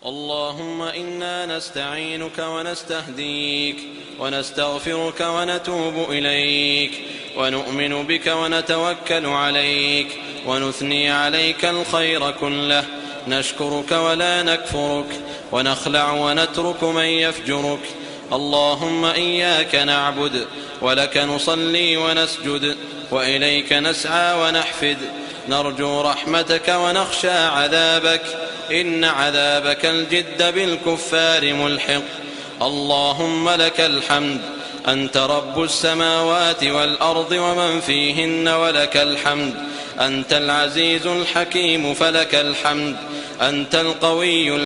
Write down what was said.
اللهم إنا نستعينك ونستهديك ونستغفرك ونتوب إليك ونؤمن بك ونتوكل عليك ونثني عليك الخير كله، نشكرك ولا نكفرك ونخلع ونترك من يفجرك. اللهم إياك نعبد ولك نصلي ونسجد وإليك نسعى ونحفد، نرجو رحمتك ونخشى عذابك، إن عذابك الجد بالكفار ملحق. اللهم لك الحمد، أنت رب السماوات والأرض ومن فيهن، ولك الحمد. أنت العزيز الحكيم فلك الحمد. أنت القوي